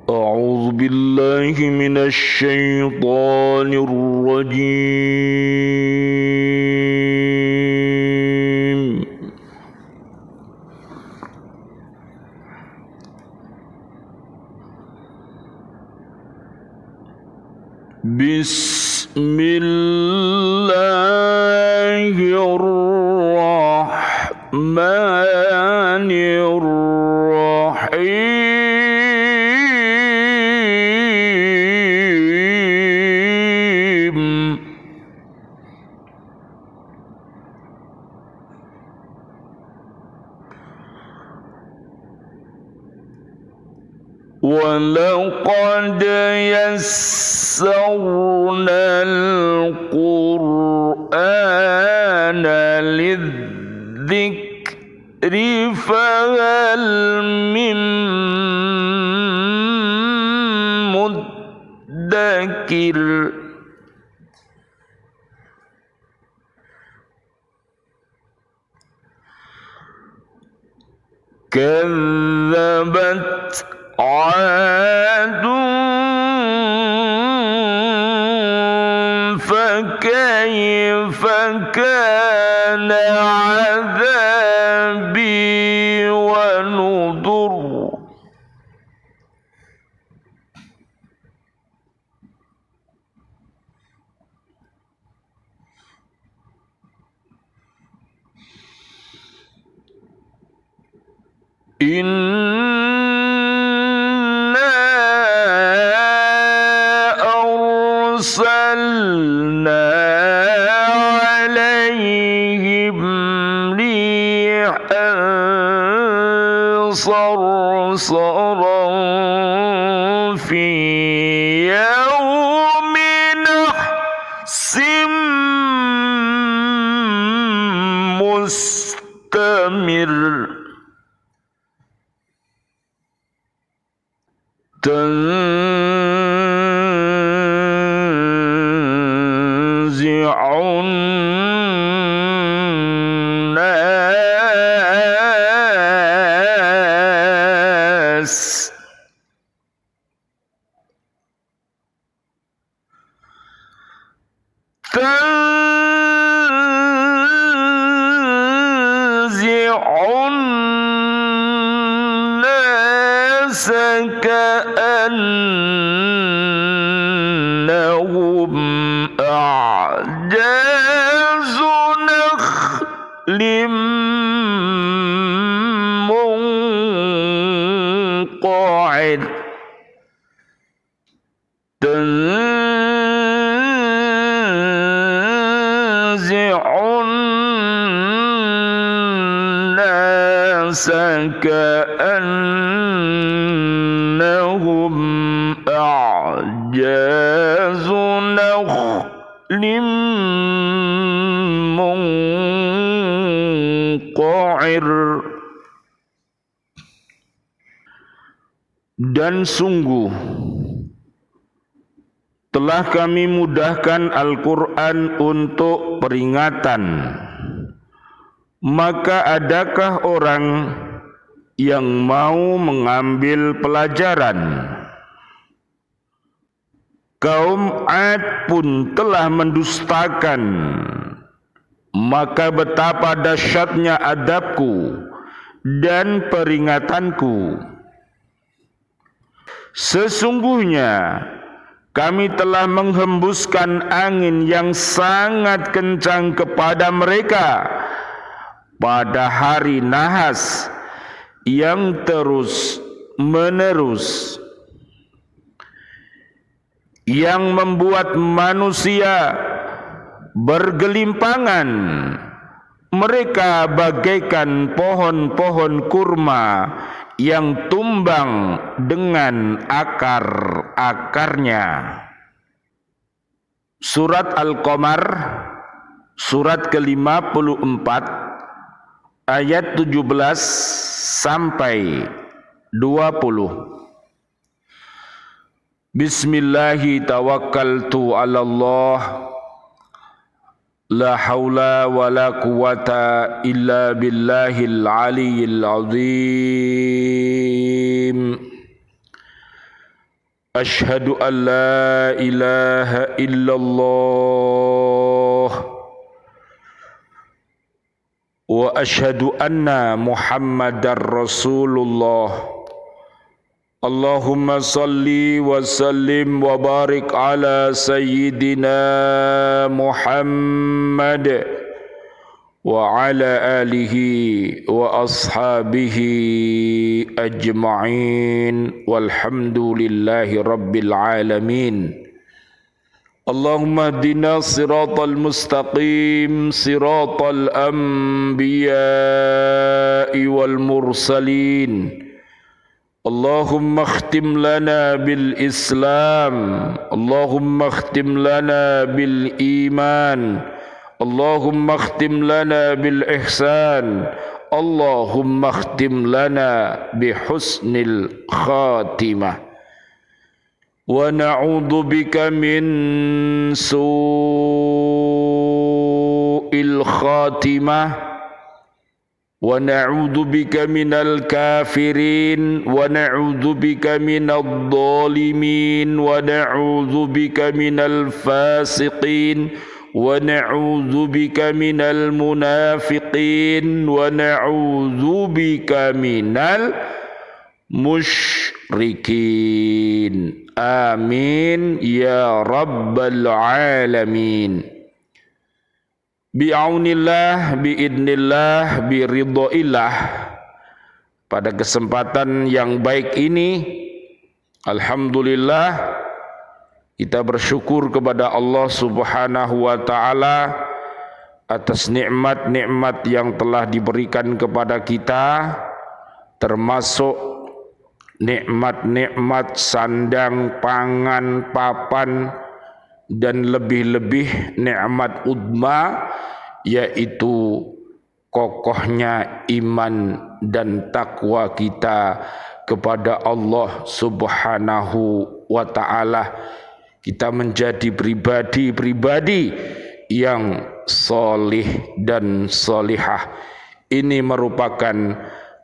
أعوذ بالله من الشيطان الرجيم. بسم الله الرحمن الرحيم. ولقد يسرنا القرآن للذكر فهل من مدكر. كذبت عاد فكيف كان عذابي ونذر. أرسلنا عليهم ريحا صرصرا في يوم نحس مستمر. تنزع الناس كأنهم أعجاز نخل منقعر. تنزع الناس كأنهم أعجاز نخل منقعر. Dan sungguh telah kami mudahkan Al-Quran untuk peringatan. Maka adakah orang yang mau mengambil pelajaran? Kaum Ad pun telah mendustakan, maka betapa dahsyatnya adabku dan peringatanku. Sesungguhnya kami telah menghembuskan angin yang sangat kencang kepada mereka pada hari nahas yang terus menerus, yang membuat manusia bergelimpangan. Mereka bagaikan pohon-pohon kurma yang tumbang dengan akar-akarnya. Surat Al-Qamar, surat ke-54, ayat 17 sampai 20. Bismillahi tawakkaltu ala Allah, la haula wa la quwata illa billahil aliyyil azim. أشهد أن لا إله إلا الله وأشهد أن محمدا رسول الله اللهم صل وسلم وبارك على سيدنا محمد وعلى آله وأصحابه أجمعين والحمد لله رب العالمين اللهم اهدنا الصراط المستقيم صراط الأنبياء والمرسلين اللهم اختم لنا بالإسلام اللهم اختم لنا بالإيمان اللهم اختم لنا بالإحسان اللهم اختم لنا بحسن الخاتمة ونعوذ بك من سوء الخاتمة ونعوذ بك من الكافرين ونعوذ بك من الظالمين ونعوذ بك من الفاسقين ونعوذ بك من المنافقين ونعوذ بك من المشركين آمين يا رب العالمين bi'aunillah, bi'idnillah, biridhoillah. Pada kesempatan yang baik ini, alhamdulillah, kita bersyukur kepada Allah Subhanahu wa Ta'ala atas nikmat-nikmat yang telah diberikan kepada kita, termasuk nikmat-nikmat sandang, pangan, papan, dan lebih-lebih nikmat udma, yaitu kokohnya iman dan takwa kita kepada Allah Subhanahu wa Ta'ala. Kita menjadi pribadi-pribadi yang solih dan solihah. Ini merupakan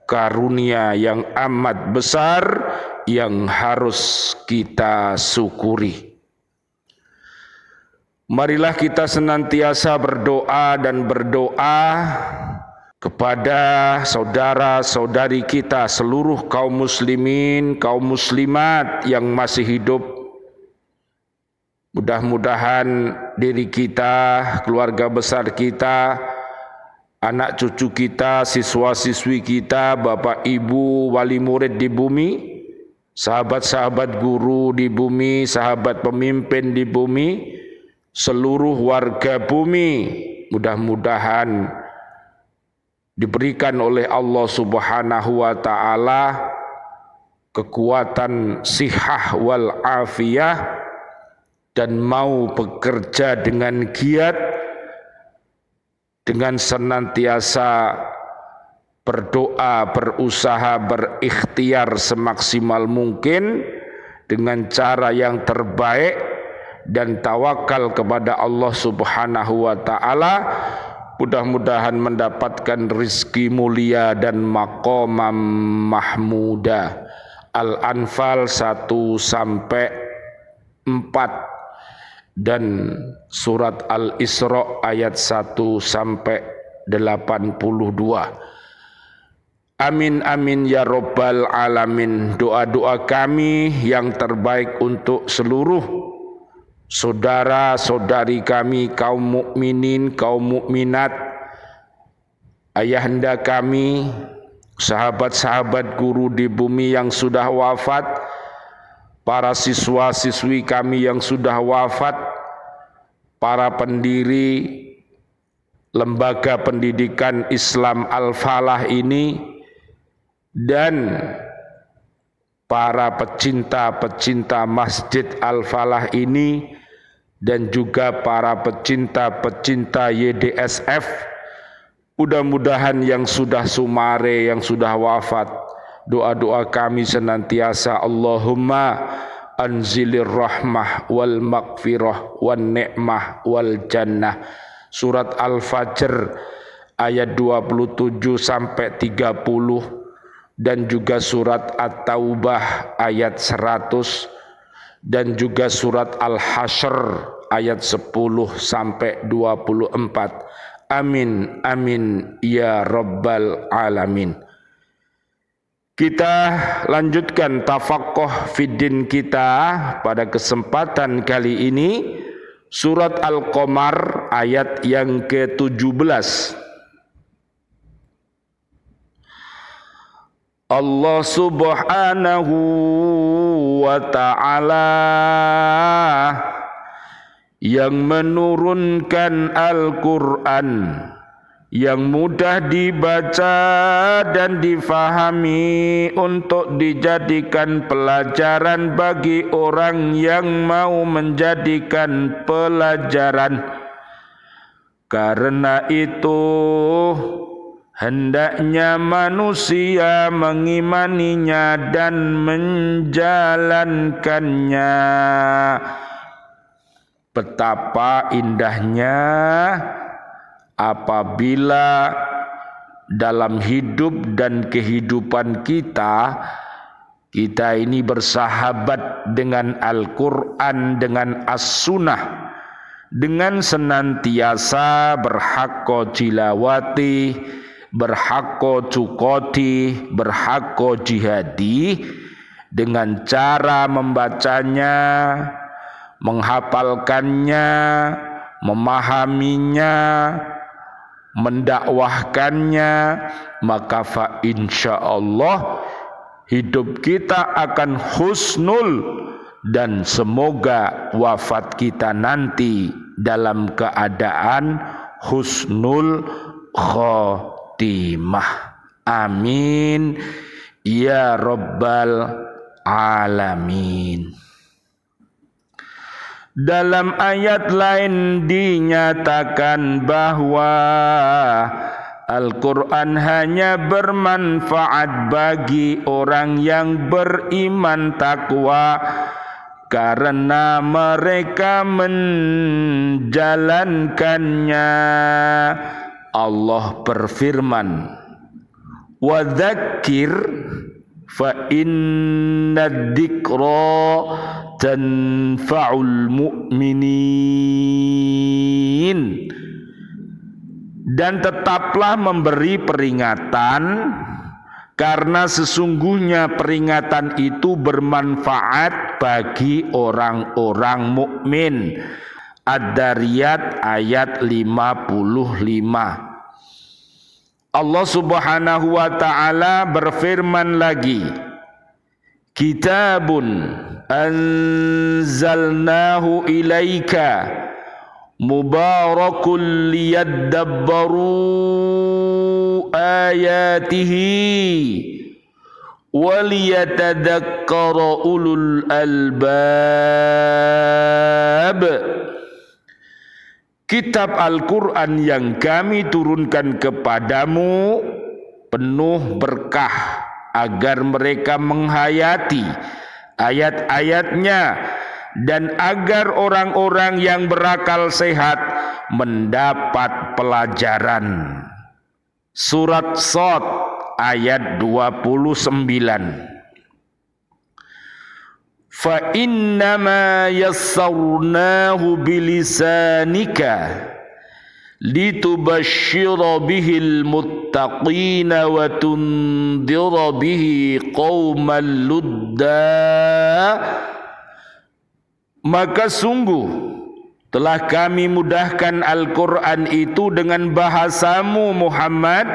karunia yang amat besar yang harus kita syukuri. Marilah kita senantiasa berdoa dan berdoa kepada saudara-saudari kita, seluruh kaum muslimin, kaum muslimat yang masih hidup. Mudah-mudahan diri kita, keluarga besar kita, anak cucu kita, siswa-siswi kita, bapak ibu, wali murid di bumi, sahabat-sahabat guru di bumi, sahabat pemimpin di bumi, seluruh warga bumi, mudah-mudahan diberikan oleh Allah Subhanahu wa Ta'ala kekuatan sihah wal afiyah dan mau bekerja dengan giat, dengan senantiasa berdoa, berusaha, berikhtiar semaksimal mungkin dengan cara yang terbaik dan tawakal kepada Allah Subhanahu wa Ta'ala. Mudah-mudahan mendapatkan rizki mulia dan maqamam mahmuda. Al-Anfal 1-4 dan surat Al-Isra ayat 1-82. Amin amin ya rabbal alamin. Doa-doa kami yang terbaik untuk seluruh saudara-saudari kami, kaum mukminin, kaum mukminat, ayahanda kami, sahabat-sahabat guru di bumi yang sudah wafat, para siswa-siswi kami yang sudah wafat, para pendiri lembaga pendidikan Islam Al-Falah ini, dan para pecinta-pecinta Masjid Al-Falah ini, dan juga para pecinta-pecinta YDSF. Mudah-mudahan yang sudah sumare, yang sudah wafat, doa-doa kami senantiasa Allahumma anzilir rahmah wal maghfirah wan ni'mah wal jannah. Surat Al-Fajr ayat 27 sampai 30 dan juga surat At-Taubah ayat 100 dan juga surat Al-Hasyr ayat 10 sampai 24. Amin amin ya rabbal alamin. Kita lanjutkan tafaqquh fiddin kita pada kesempatan kali ini, surat Al-Qamar ayat yang ke-17. Allah subhanahu wa ta'ala yang menurunkan Al-Quran yang mudah dibaca dan difahami untuk dijadikan pelajaran bagi orang yang mau menjadikan pelajaran. Karena itu hendaknya manusia mengimaninya dan menjalankannya. Betapa indahnya apabila dalam hidup dan kehidupan kita ini bersahabat dengan Al-Quran, dengan As-Sunnah, dengan senantiasa berhakko jilawati, berhakko cukoti, berhakko jihadi, dengan cara membacanya, menghafalkannya, memahaminya, mendakwahkannya, maka fa insyaallah hidup kita akan husnul, dan semoga wafat kita nanti dalam keadaan husnul khotimah. Amin ya rabbal alamin. Dalam ayat lain dinyatakan bahwa Al-Quran hanya bermanfaat bagi orang yang beriman takwa karena mereka menjalankannya. Allah berfirman, wa dzakir fa inna dzikra tanfa'ul mu'minin. Dan tetaplah memberi peringatan, karena sesungguhnya peringatan itu bermanfaat bagi orang-orang mukmin. Ad-Dariyat ayat 55. Allah subhanahu wa ta'ala berfirman lagi, kitabun anzalnahu ilaika mubarakul liyadabbaru ayatihi waliyatadakkara ulul albab. Kitab Al-Quran yang kami turunkan kepadamu penuh berkah agar mereka menghayati ayat-ayatnya dan agar orang-orang yang berakal sehat mendapat pelajaran. Surat Shad ayat 29. Fa innama yassarnahu bilisanika litubashshira bihil muttaqina wa tundira bihi qauman ludda. Maka sungguh telah kami mudahkan Al-Quran itu dengan bahasamu Muhammad,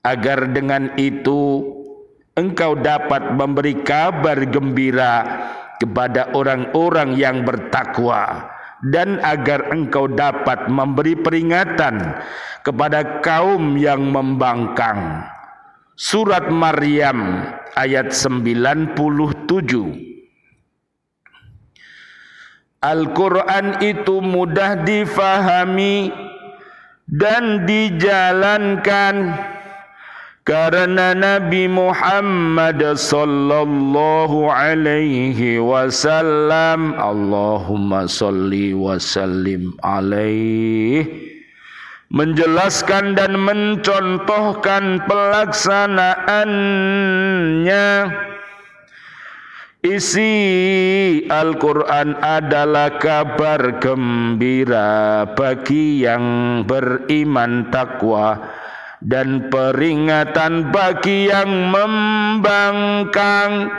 agar dengan itu engkau dapat memberi kabar gembira kepada orang-orang yang bertakwa, dan agar engkau dapat memberi peringatan kepada kaum yang membangkang. Surat Maryam ayat 97. Al-Quran itu mudah difahami dan dijalankan karena Nabi Muhammad sallallahu alaihi wasallam, Allahumma salli wa sallim alaihi, menjelaskan dan mencontohkan pelaksanaannya. Isi Al-Quran adalah kabar gembira bagi yang beriman takwa dan peringatan bagi yang membangkang,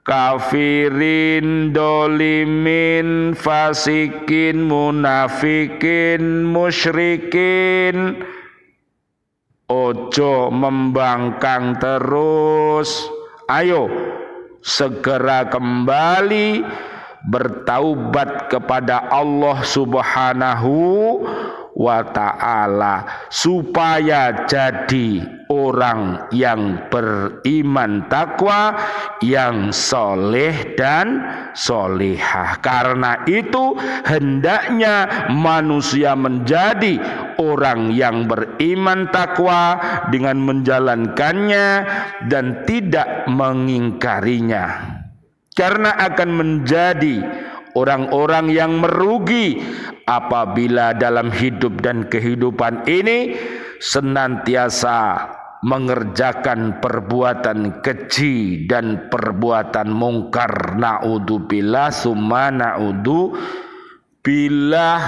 kafirin, dolimin, fasikin, munafikin, musyrikin. Ojo membangkang terus. Ayo segera kembali bertaubat kepada Allah Subhanahu wa ta'ala supaya jadi orang yang beriman takwa, yang soleh dan solihah. Karena itu hendaknya manusia menjadi orang yang beriman takwa dengan menjalankannya dan tidak mengingkarinya, karena akan menjadi orang-orang yang merugi apabila dalam hidup dan kehidupan ini senantiasa mengerjakan perbuatan keji dan perbuatan mungkar. Na'udzubillah summa na'udzubillah.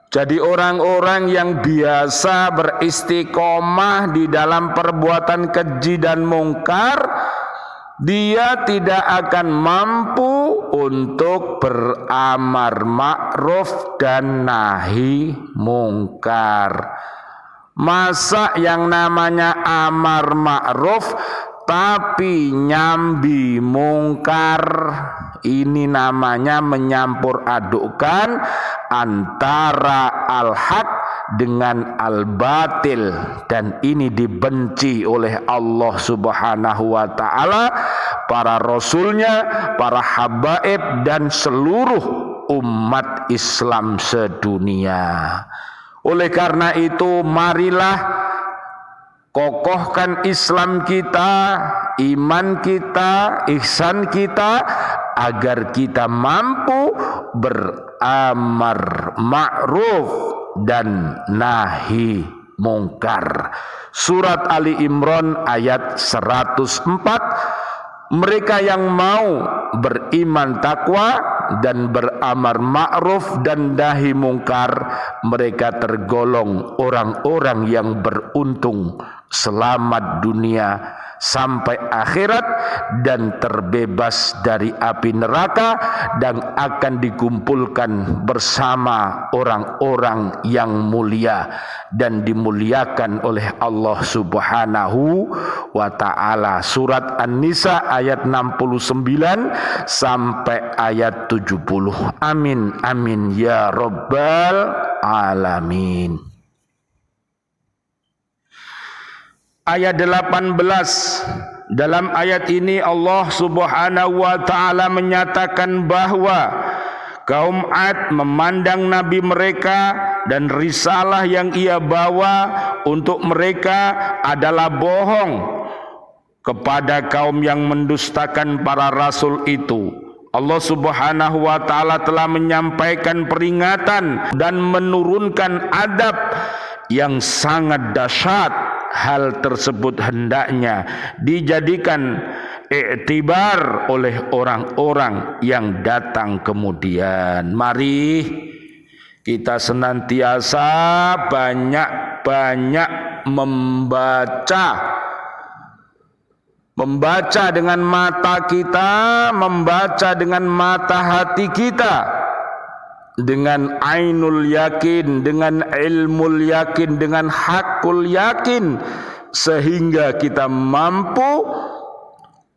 Jadi orang-orang yang biasa beristiqomah di dalam perbuatan keji dan mungkar, dia tidak akan mampu untuk beramar ma'ruf dan nahi mungkar. Masa yang namanya amar ma'ruf tapi nyambi mungkar, ini namanya menyampur adukkan antara al-haq dengan al-batil, dan ini dibenci oleh Allah Subhanahu wa ta'ala, para rasulnya, para habaib dan seluruh umat Islam sedunia. Oleh karena itu marilah kokohkan Islam kita, iman kita, ihsan kita, agar kita mampu beramar ma'ruf dan nahi mungkar. Surat Ali Imran ayat 104. Mereka yang mau beriman takwa dan beramar ma'ruf dan nahi mungkar, mereka tergolong orang-orang yang beruntung, selamat dunia sampai akhirat dan terbebas dari api neraka, dan akan dikumpulkan bersama orang-orang yang mulia dan dimuliakan oleh Allah Subhanahu wa ta'ala. Surat An-Nisa ayat 69 sampai ayat 70. Amin amin ya rabbal alamin. Ayat 18. Dalam ayat ini Allah Subhanahu wa ta'ala menyatakan bahwa kaum Ad memandang nabi mereka dan risalah yang ia bawa untuk mereka adalah bohong kepada kaum yang mendustakan para rasul itu. Allah Subhanahu wa ta'ala telah menyampaikan peringatan dan menurunkan adab yang sangat dahsyat. Hal tersebut hendaknya dijadikan iktibar oleh orang-orang yang datang kemudian. Mari kita senantiasa banyak-banyak membaca dengan mata kita, membaca dengan mata hati kita, dengan ainul yakin, dengan ilmul yakin, dengan hakul yakin, sehingga kita mampu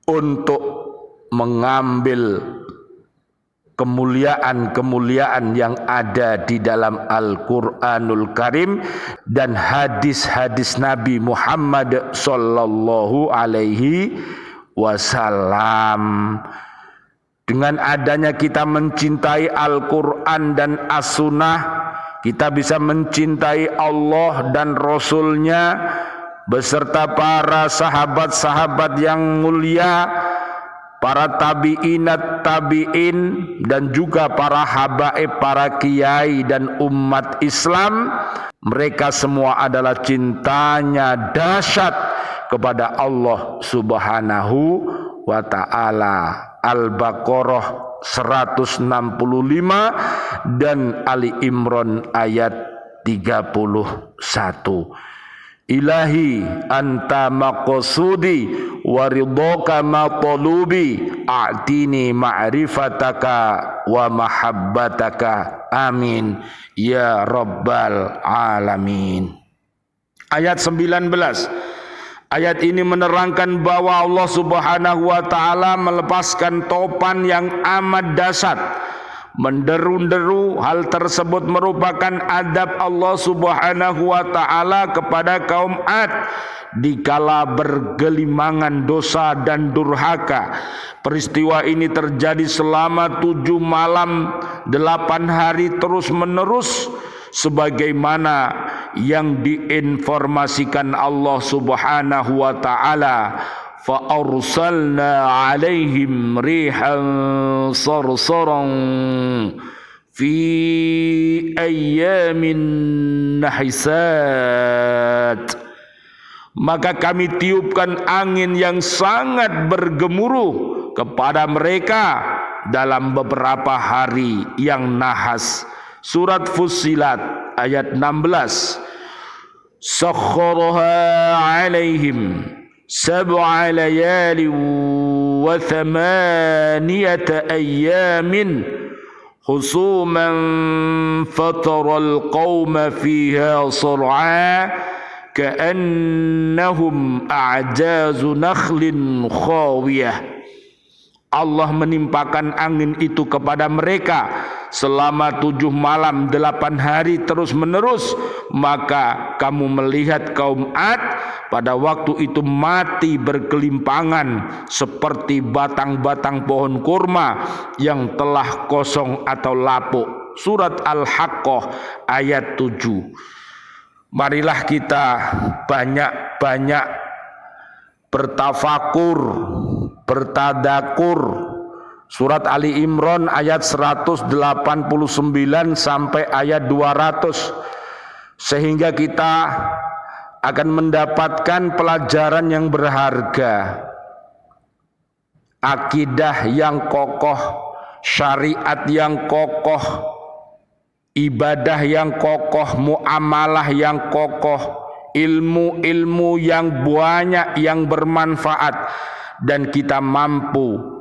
untuk mengambil kemuliaan-kemuliaan yang ada di dalam Al-Quranul Karim dan hadis-hadis Nabi Muhammad sallallahu alaihi wasallam. Dengan adanya kita mencintai Al-Quran dan As-Sunnah, kita bisa mencintai Allah dan Rasulnya beserta para sahabat-sahabat yang mulia, para tabi'inat tabi'in, dan juga para habaib, para kiai dan umat Islam. Mereka semua adalah cintanya dahsyat kepada Allah Subhanahu wa ta'ala. Al-Baqarah 165 dan Ali Imran ayat 31. Ilahi anta maqsudi wa ridhaka matlubi a'tini ma'rifataka wa mahabbataka amin ya rabbal alamin. Ayat 19. Ayat ini menerangkan bahwa Allah Subhanahu wa taala melepaskan topan yang amat dahsyat, menderu-deru. Hal tersebut merupakan adab Allah Subhanahu wa taala kepada kaum Ad dikala bergelimangan dosa dan durhaka. Peristiwa ini terjadi selama 7 malam 8 hari terus menerus, sebagaimana yang diinformasikan Allah Subhanahu wa taala. Fa arsalna 'alaihim rihan sarsaran fi ayyamin nahisat. Maka kami tiupkan angin yang sangat bergemuruh kepada mereka dalam beberapa hari yang nahas. Surat Fussilat ayat 16. Sakhkharaha 'alaihim sab'a layalin wa thamaniyata ayyamin husuman fataral qauma fiha sar'a ka'annahum a'jazu nakhlin khawiyah. Allah menimpakan angin itu kepada mereka selama 7 malam 8 hari terus menerus. Maka kamu melihat kaum Ad pada waktu itu mati bergelimpangan seperti batang-batang pohon kurma yang telah kosong atau lapuk. Surat Al-Haqqah ayat 7. Marilah kita banyak-banyak bertafakur, bertadakur. Surat Ali Imran ayat 189 sampai ayat 200, sehingga kita akan mendapatkan pelajaran yang berharga, akidah yang kokoh, syariat yang kokoh, ibadah yang kokoh, muamalah yang kokoh, ilmu-ilmu yang banyak yang bermanfaat, dan kita mampu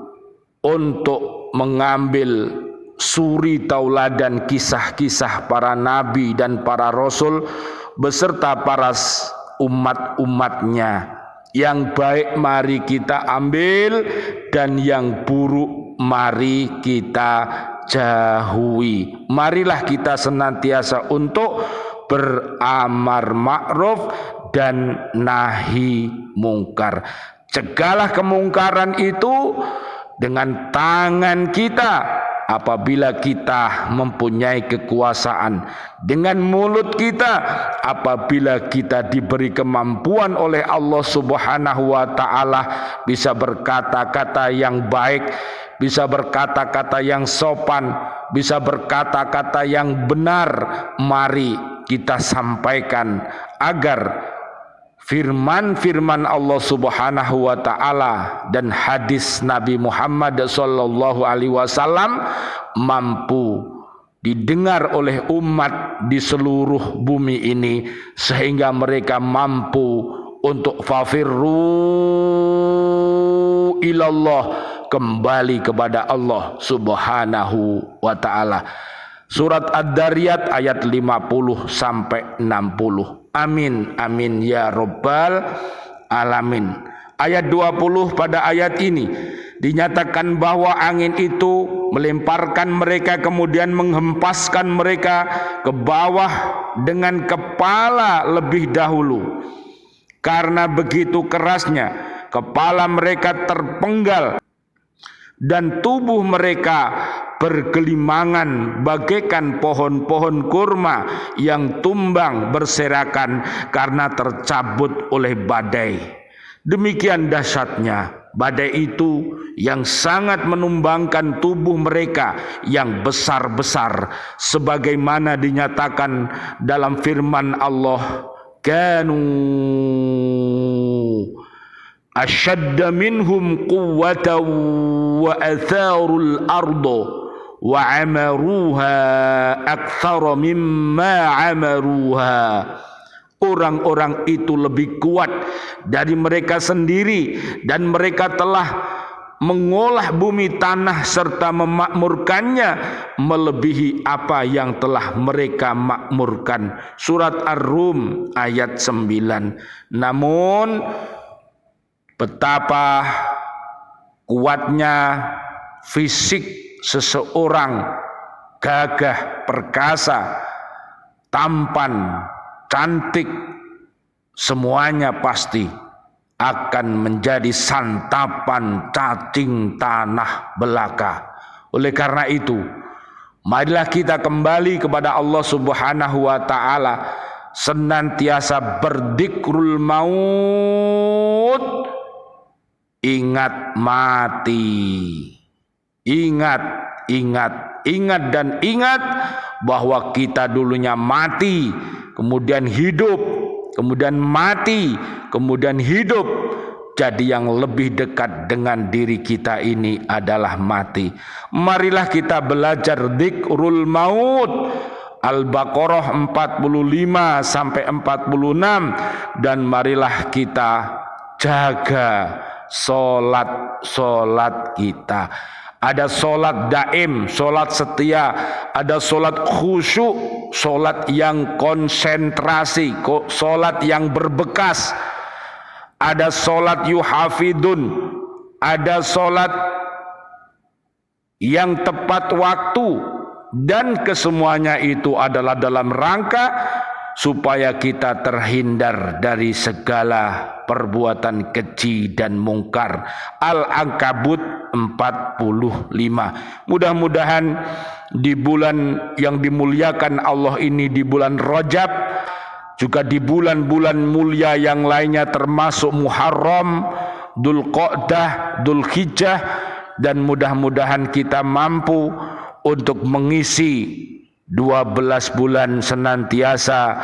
untuk mengambil suri tauladan kisah-kisah para nabi dan para rasul beserta para umat-umatnya. Yang baik mari kita ambil, dan yang buruk mari kita jauhi. Marilah kita senantiasa untuk beramar ma'ruf dan nahi mungkar. Cegahlah kemungkaran itu dengan tangan kita apabila kita mempunyai kekuasaan, dengan mulut kita apabila kita diberi kemampuan oleh Allah Subhanahu wa taala, bisa berkata-kata yang baik, bisa berkata-kata yang sopan, bisa berkata-kata yang benar. Mari kita sampaikan agar firman-firman Allah Subhanahu wa taala dan hadis Nabi Muhammad sallallahu alaihi wasallam mampu didengar oleh umat di seluruh bumi ini, sehingga mereka mampu untuk fafirru ilallah, kembali kepada Allah Subhanahu wa taala. Surat Ad-Dariyat ayat 50 sampai 60. Amin amin ya rabbal alamin. Ayat 20, pada ayat ini dinyatakan bahwa angin itu melemparkan mereka, kemudian menghempaskan mereka ke bawah dengan kepala lebih dahulu. Karena begitu kerasnya kepala mereka terpenggal dan tubuh mereka bergelimangan bagaikan pohon-pohon kurma yang tumbang berserakan karena tercabut oleh badai. Demikian dahsyatnya badai itu yang sangat menumbangkan tubuh mereka yang besar-besar, sebagaimana dinyatakan dalam firman Allah, kanu ashadda minhum quwwatan wa atharul ardo wa amaruha aktsara mimma amaruha. Orang-orang itu lebih kuat dari mereka sendiri dan mereka telah mengolah bumi tanah serta memakmurkannya melebihi apa yang telah mereka makmurkan. Surat Ar-Rum ayat 9. Namun betapa kuatnya fisik seseorang, gagah, perkasa, tampan, cantik, semuanya pasti akan menjadi santapan cacing tanah belaka. Oleh karena itu, marilah kita kembali kepada Allah Subhanahu wa taala, senantiasa berdzikrul maut, ingat mati. Ingat dan ingat bahwa kita dulunya mati, kemudian hidup, kemudian mati, kemudian hidup. Jadi yang lebih dekat dengan diri kita ini adalah mati. Marilah kita belajar dzikrul maut. Al-Baqarah 45 sampai 46, dan marilah kita jaga solat kita. Ada solat daim, solat setia, ada solat khusyuk, solat yang konsentrasi, solat yang berbekas, ada solat yuhafidun, ada solat yang tepat waktu, dan kesemuanya itu adalah dalam rangka supaya kita terhindar dari segala perbuatan keji dan mungkar. Al-Ankabut 45. Mudah-mudahan di bulan yang dimuliakan Allah ini, di bulan Rajab, juga di bulan-bulan mulia yang lainnya termasuk Muharram, Dzulqa'dah, Dzulhijjah, dan mudah-mudahan kita mampu untuk mengisi 12 bulan senantiasa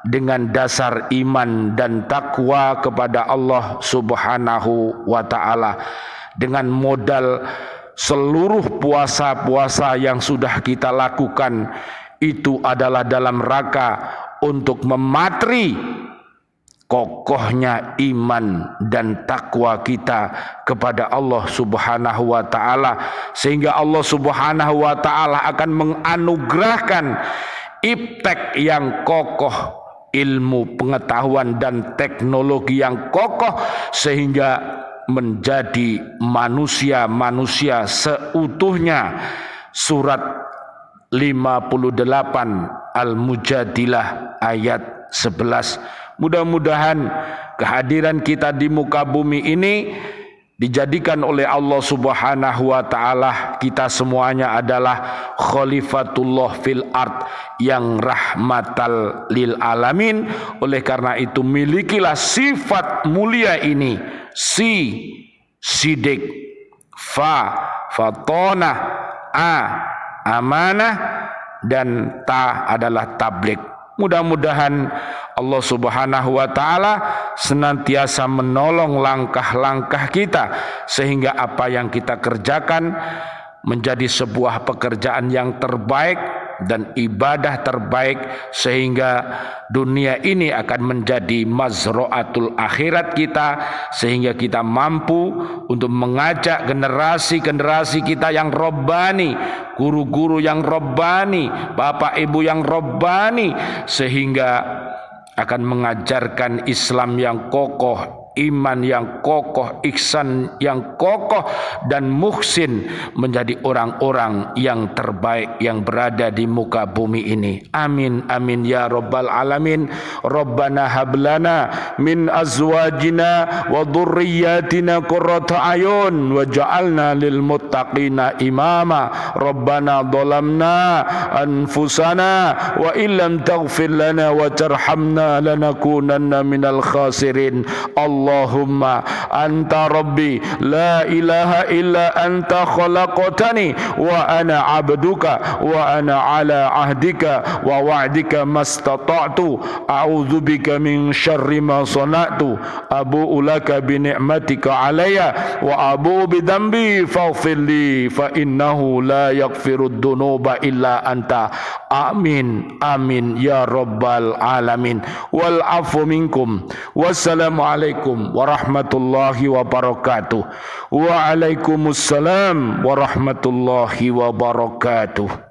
dengan dasar iman dan takwa kepada Allah Subhanahu wa taala, dengan modal seluruh puasa-puasa yang sudah kita lakukan itu adalah dalam rangka untuk mematri kokohnya iman dan takwa kita kepada Allah Subhanahu wa taala, sehingga Allah Subhanahu wa taala akan menganugerahkan iptek yang kokoh, ilmu, pengetahuan dan teknologi yang kokoh, sehingga menjadi manusia-manusia seutuhnya. Surat 58 Al-Mujadilah ayat 11. Mudah-mudahan kehadiran kita di muka bumi ini dijadikan oleh Allah Subhanahu wa taala, kita semuanya adalah khalifatullah fil ard, yang rahmatal lil alamin. Oleh karena itu milikilah sifat mulia ini: sidik, fatonah, amanah, dan adalah tabligh. Mudah-mudahan Allah Subhanahu wa taala senantiasa menolong langkah-langkah kita, sehingga apa yang kita kerjakan menjadi sebuah pekerjaan yang terbaik dan ibadah terbaik, sehingga dunia ini akan menjadi mazra'atul akhirat kita, sehingga kita mampu untuk mengajak generasi-generasi kita yang robbani, guru-guru yang robbani, bapak ibu yang robbani, sehingga akan mengajarkan Islam yang kokoh, iman yang kokoh, ihsan yang kokoh, dan muhsin, menjadi orang-orang yang terbaik yang berada di muka bumi ini. Amin amin ya rabbal alamin. Rabbana hablana min azwajina wa dhurriyyatina qurrata ayun waj'alna lil muttaqina imama. Rabbana dhalamna anfusana wa illam taghfir lana wa tarhamna lanakunanna minal khasirin. Allah Allahumma anta rabbi la ilaha illa anta khalaqtani wa ana abduka wa ana ala ahdika wa wa'dika mastata'tu a'udzubika min syarri ma sana'tu abu'u laka bi ni'matika alayya wa abu'u bi dhanbi faghfir li fa innahu la yaghfirud dunuba illa anta. Amin amin ya rabbal alamin. Wal afu minkum. Wassalamualaikum warahmatullahi wabarakatuh. Waalaikumsalam warahmatullahi wabarakatuh.